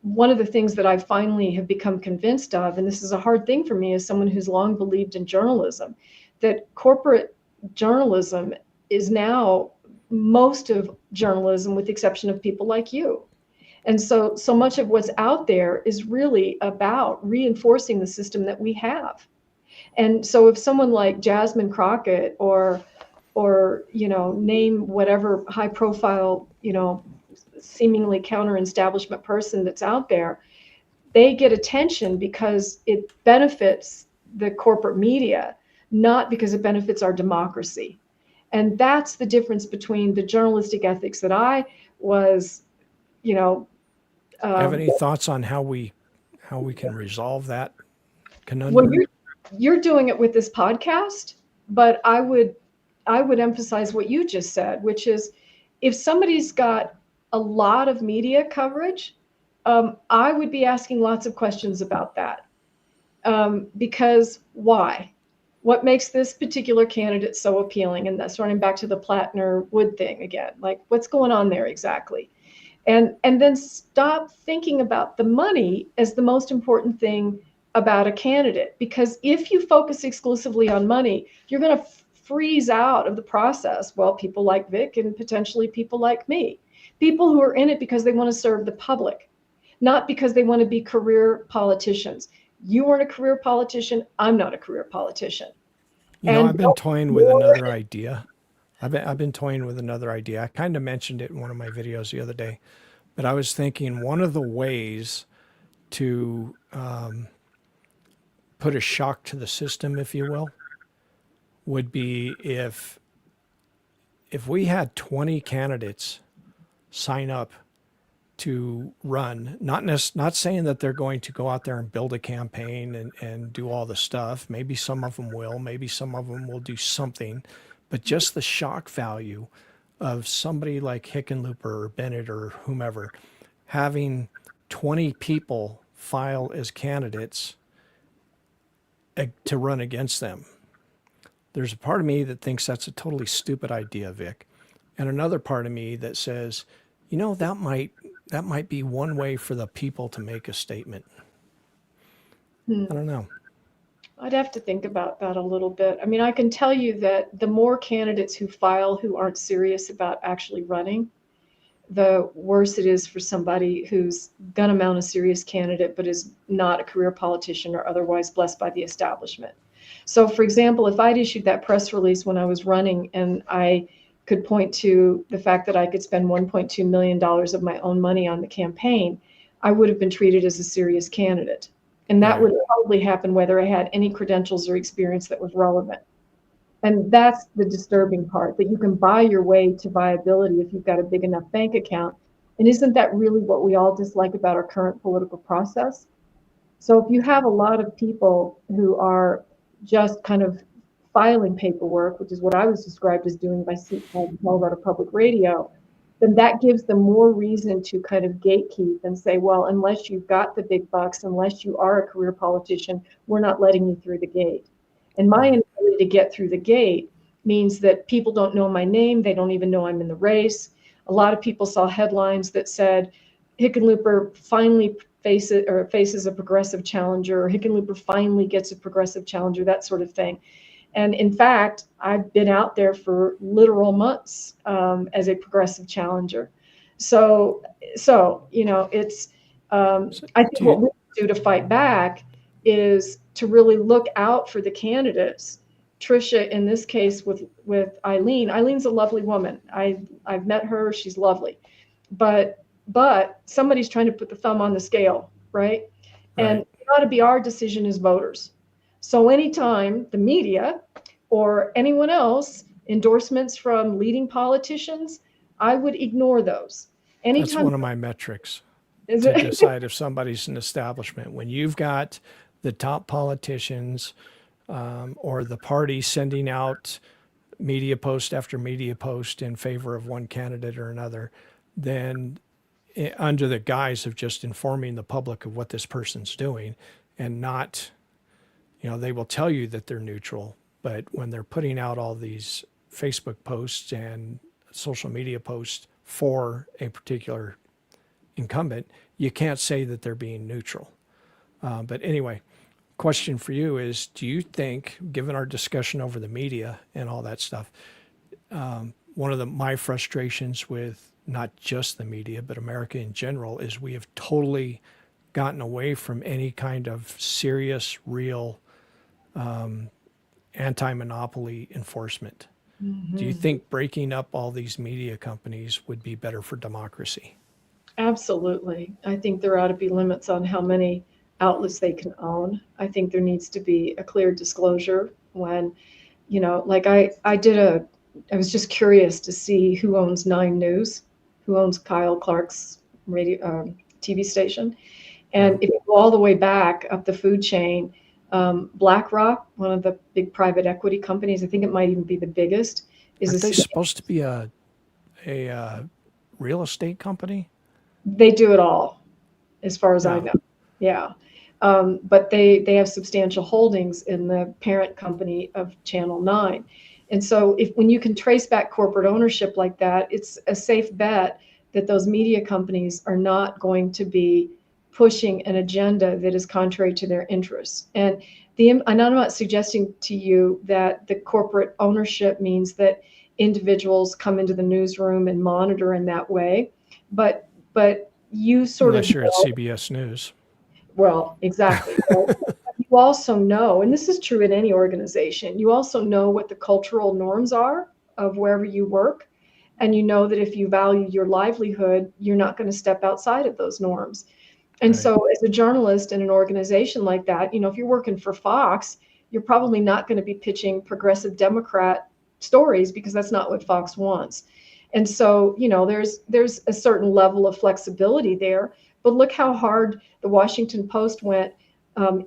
one of the things that I finally have become convinced of, and this is a hard thing for me as someone who's long believed in journalism, that corporate journalism is now most of journalism with the exception of people like you. And so much of what's out there is really about reinforcing the system that we have. And so if someone like Jasmine Crockett or name whatever high profile, seemingly counter establishment person that's out there, they get attention because it benefits the corporate media, not because it benefits our democracy. And that's the difference between the journalistic ethics that I was, you know, Have uh, any thoughts on how we can resolve that well, conundrum? you're doing it with this podcast, but I would emphasize what you just said, which is if somebody's got a lot of media coverage, I would be asking lots of questions about that. Because why? What makes this particular candidate so appealing? And that's running back to the Plattner Wood thing again. Like, what's going on there exactly? And then stop thinking about the money as the most important thing about a candidate, because if you focus exclusively on money, you're going to freeze out of the process, well, people like Vic and potentially people like me, people who are in it because they want to serve the public, not because they want to be career politicians. You aren't a career politician, I'm not a career politician. And I've been toying with another idea. I've been toying with another idea. I kind of mentioned it in one of my videos the other day, but I was thinking one of the ways to put a shock to the system, if you will, would be if we had 20 candidates sign up to run, not saying that they're going to go out there and build a campaign and do all the stuff. Maybe some of them will, maybe some of them will do something, but just the shock value of somebody like Hickenlooper or Bennett or whomever having 20 people file as candidates to run against them. There's a part of me that thinks that's a totally stupid idea, Vic, and another part of me that says, that might be one way for the people to make a statement. I don't know. I'd have to think about that a little bit. I mean, I can tell you that the more candidates who file who aren't serious about actually running, the worse it is for somebody who's going to mount a serious candidate but is not a career politician or otherwise blessed by the establishment. So, for example, if I'd issued that press release when I was running and I could point to the fact that I could spend $1.2 million of my own money on the campaign, I would have been treated as a serious candidate. And that Right. would probably happen whether I had any credentials or experience that was relevant. And that's the disturbing part, that you can buy your way to viability if you've got a big enough bank account. And isn't that really what we all dislike about our current political process? So if you have a lot of people who are just kind of filing paperwork, which is what I was described as doing by Colorado Public Radio, then that gives them more reason to kind of gatekeep and say, well, unless you've got the big bucks, unless you are a career politician, we're not letting you through the gate. And my inability to get through the gate means that people don't know my name. They don't even know I'm in the race. A lot of people saw headlines that said Hickenlooper finally faces a progressive challenger, or Hickenlooper finally gets a progressive challenger, that sort of thing. And in fact, I've been out there for literal months as a progressive challenger. So it's I think what we do to fight back is to really look out for the candidates. Tricia, in this case, with Eileen. Eileen's a lovely woman. I've met her. She's lovely, but somebody's trying to put the thumb on the scale, right? And it ought to be our decision as voters. So anytime the media or anyone else endorsements from leading politicians, I would ignore those. That's one of my metrics to decide if somebody's an establishment. When you've got the top politicians or the party sending out media post after media post in favor of one candidate or another, then under the guise of just informing the public of what this person's doing and not, they will tell you that they're neutral, but when they're putting out all these Facebook posts and social media posts for a particular incumbent, you can't say that they're being neutral. But anyway, question for you is, do you think, given our discussion over the media and all that stuff, one of my frustrations with not just the media, but America in general, is we have totally gotten away from any kind of serious, real anti-monopoly enforcement. Mm-hmm. Do you think breaking up all these media companies would be better for democracy? Absolutely. I think there ought to be limits on how many outlets they can own. I think there needs to be a clear disclosure when, like I was just curious to see who owns 9 News, who owns Kyle Clark's radio TV station. And if you go all the way back up the food chain, BlackRock, one of the big private equity companies, I think it might even be the biggest. Aren't they supposed to be a real estate company? They do it all, as far as I know. Yeah. But they have substantial holdings in the parent company of Channel 9. And so when you can trace back corporate ownership like that, it's a safe bet that those media companies are not going to be pushing an agenda that is contrary to their interests. And I'm not suggesting to you that the corporate ownership means that individuals come into the newsroom and monitor in that way, but you sort Unless you're at CBS News. Well, exactly. You also know, and this is true in any organization, you also know what the cultural norms are of wherever you work. And you know that if you value your livelihood, you're not going to step outside of those norms. And so as a journalist in an organization like that, if you're working for Fox, you're probably not going to be pitching progressive Democrat stories because that's not what Fox wants. And so, there's a certain level of flexibility there. But look how hard the Washington Post went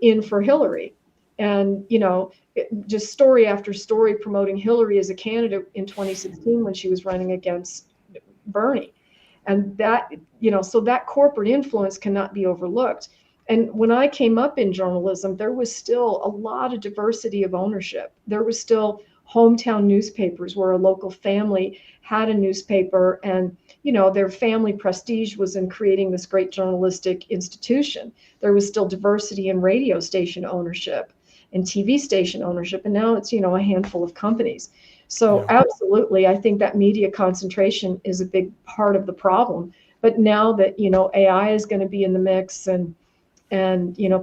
in for Hillary. And, just story after story promoting Hillary as a candidate in 2016 when she was running against Bernie. And that, so that corporate influence cannot be overlooked. And when I came up in journalism, there was still a lot of diversity of ownership. There was still hometown newspapers where a local family had a newspaper and, their family prestige was in creating this great journalistic institution. There was still diversity in radio station ownership and TV station ownership. And now it's, a handful of companies. So absolutely, I think that media concentration is a big part of the problem. But now that, AI is going to be in the mix and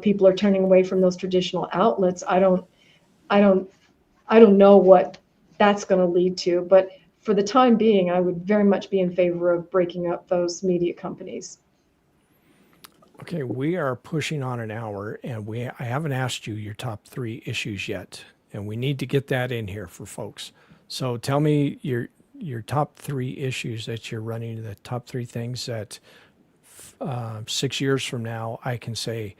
people are turning away from those traditional outlets, I don't know what that's going to lead to. But for the time being, I would very much be in favor of breaking up those media companies. Okay, we are pushing on an hour, and I haven't asked you your top 3 issues yet, and we need to get that in here for folks. So tell me your top 3 issues that you're running, the top 3 things that 6 years from now I can say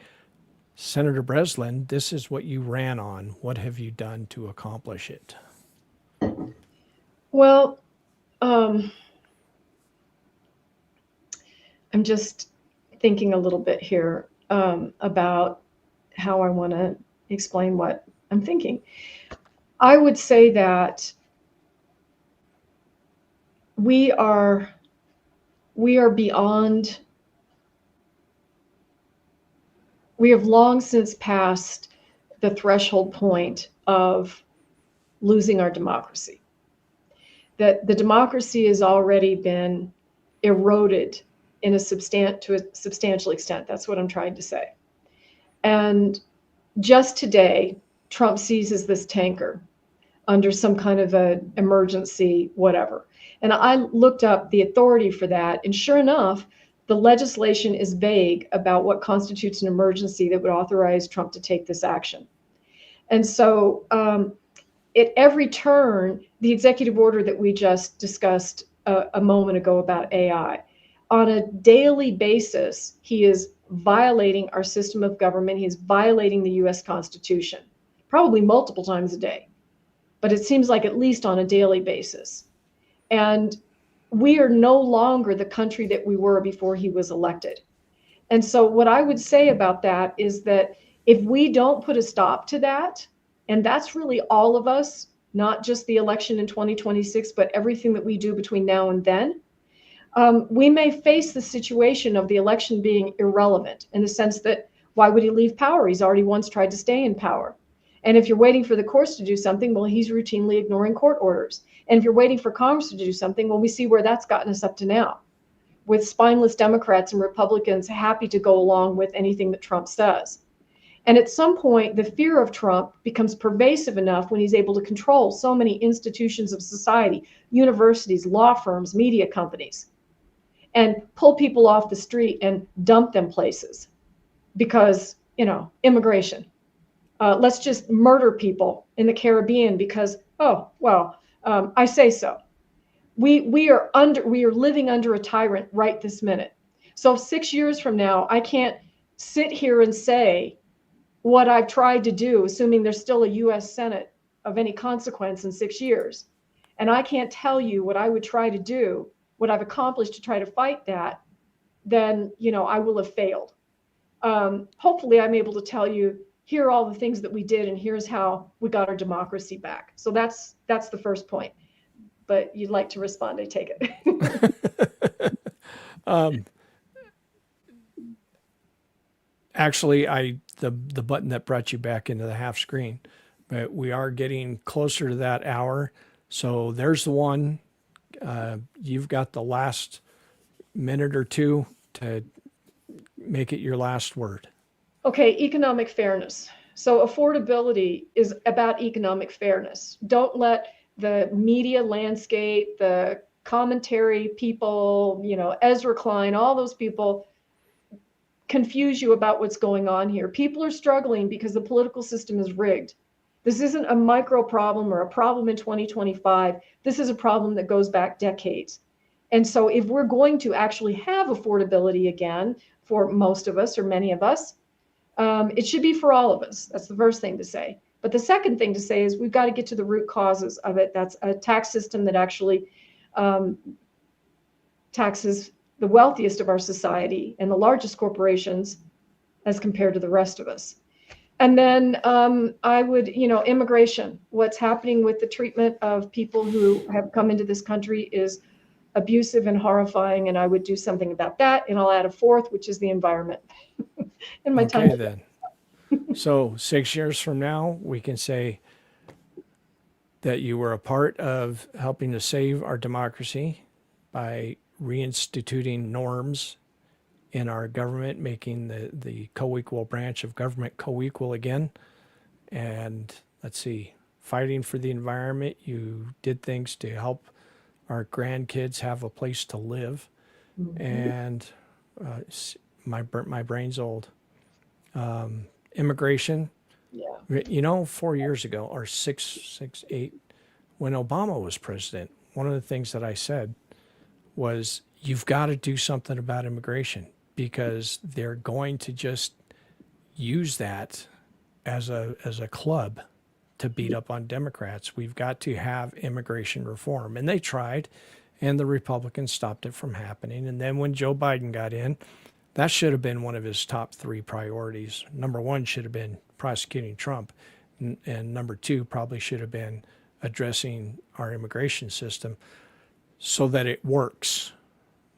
Senator Breslin, this is what you ran on. What have you done to accomplish it? Well, I'm just thinking a little bit here about how I want to explain what I'm thinking. I would say that we are beyond. We have long since passed the threshold point of losing our democracy. That the democracy has already been eroded to a substantial extent. That's what I'm trying to say. And just today, Trump seizes this tanker under some kind of an emergency, whatever. And I looked up the authority for that, and sure enough, the legislation is vague about what constitutes an emergency that would authorize Trump to take this action. And so at every turn, the executive order that we just discussed a moment ago about AI, on a daily basis, he is violating our system of government. He is violating the US Constitution, probably multiple times a day, but it seems like at least on a daily basis. And we are no longer the country that we were before he was elected. And so what I would say about that is that if we don't put a stop to that, and that's really all of us, not just the election in 2026, but everything that we do between now and then, we may face the situation of the election being irrelevant in the sense that why would he leave power? He's already once tried to stay in power. And if you're waiting for the courts to do something, well, he's routinely ignoring court orders. And if you're waiting for Congress to do something, well, we see where that's gotten us up to now, with spineless Democrats and Republicans happy to go along with anything that Trump says. And at some point, the fear of Trump becomes pervasive enough when he's able to control so many institutions of society, universities, law firms, media companies, and pull people off the street and dump them places because, immigration. Let's just murder people in the Caribbean because, I say so. We are living under a tyrant right this minute. So 6 years from now, I can't sit here and say what I've tried to do, assuming there's still a US Senate of any consequence in 6 years. And I can't tell you what I would try to do, what I've accomplished to try to fight that, then, I will have failed. Hopefully I'm able to tell you, here are all the things that we did, and here's how we got our democracy back. So that's the first point. But you'd like to respond, I take it. Actually, the button that brought you back into the half screen, but we are getting closer to that hour. So there's the one. You've got the last minute or two to make it your last word. Okay, economic fairness. So affordability is about economic fairness. Don't let the media landscape, the commentary people, Ezra Klein, all those people confuse you about what's going on here. People are struggling because the political system is rigged. This isn't a micro problem or a problem in 2025. This is a problem that goes back decades. And so if we're going to actually have affordability again for most of us or many of us, it should be for all of us. That's the first thing to say. But the second thing to say is we've got to get to the root causes of it. That's a tax system that actually taxes the wealthiest of our society and the largest corporations as compared to the rest of us. And then I would, immigration. What's happening with the treatment of people who have come into this country is abusive and horrifying, and I would do something about that. And I'll add a fourth, which is the environment. In my Okay, time. then. So 6 years from now, we can say that you were a part of helping to save our democracy by reinstituting norms in our government, making the co-equal branch of government co-equal again. And let's see, fighting for the environment. You did things to help our grandkids have a place to live. Mm-hmm. And my brain's old. Immigration. Yeah. 4 years ago, or eight, when Obama was president, one of the things that I said was, you've got to do something about immigration because they're going to just use that as a club to beat up on Democrats. We've got to have immigration reform. And they tried, and the Republicans stopped it from happening. And then when Joe Biden got in, that should have been one of his top 3 priorities. Number 1 should have been prosecuting Trump. And number 2 probably should have been addressing our immigration system so that it works.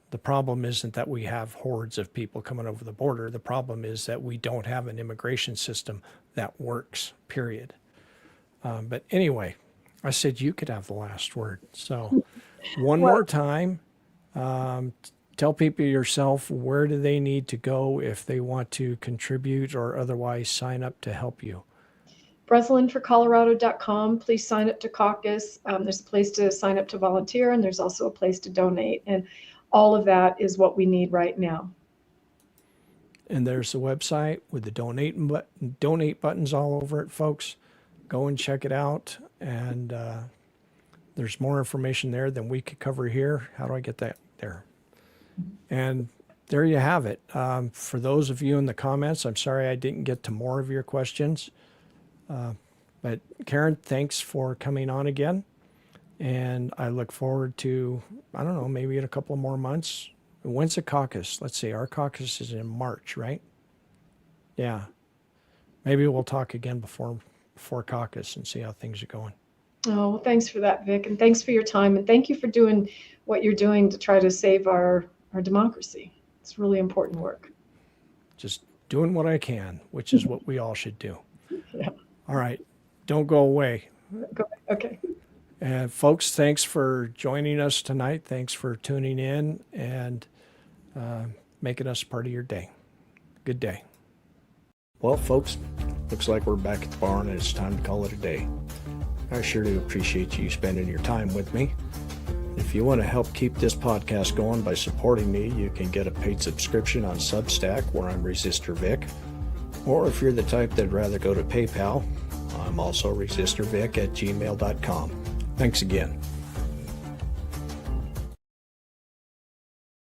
The problem isn't that we have hordes of people coming over the border. The problem is that we don't have an immigration system that works, period. But anyway, I said you could have the last word. So one more time, tell people yourself, where do they need to go if they want to contribute or otherwise sign up to help you? BreslinforColorado.com. Please sign up to caucus. There's a place to sign up to volunteer, and there's also a place to donate. And all of that is what we need right now. And there's the website with the donate buttons all over it, folks. Go and check it out. And there's more information there than we could cover here. How do I get that there? And there you have it. For those of you in the comments, I'm sorry I didn't get to more of your questions. But Karen, thanks for coming on again. And I look forward to, I don't know, maybe in a couple of more months. When's the caucus? Let's see, our caucus is in March, right? Yeah. Maybe we'll talk again before caucus and see how things are going. Oh, well, thanks for that, Vic. And thanks for your time. And thank you for doing what you're doing to try to save our democracy. It's really important work. Just doing what I can, which is what we all should do. Yeah. All right. Don't go away. Okay. And folks, thanks for joining us tonight. Thanks for tuning in and making us part of your day. Good day. Well, folks, looks like we're back at the barn and it's time to call it a day. I sure do appreciate you spending your time with me. If you want to help keep this podcast going by supporting me, you can get a paid subscription on Substack, where I'm Resistor Vic. Or if you're the type that'd rather go to PayPal, I'm also resistorvic@gmail.com. Thanks again.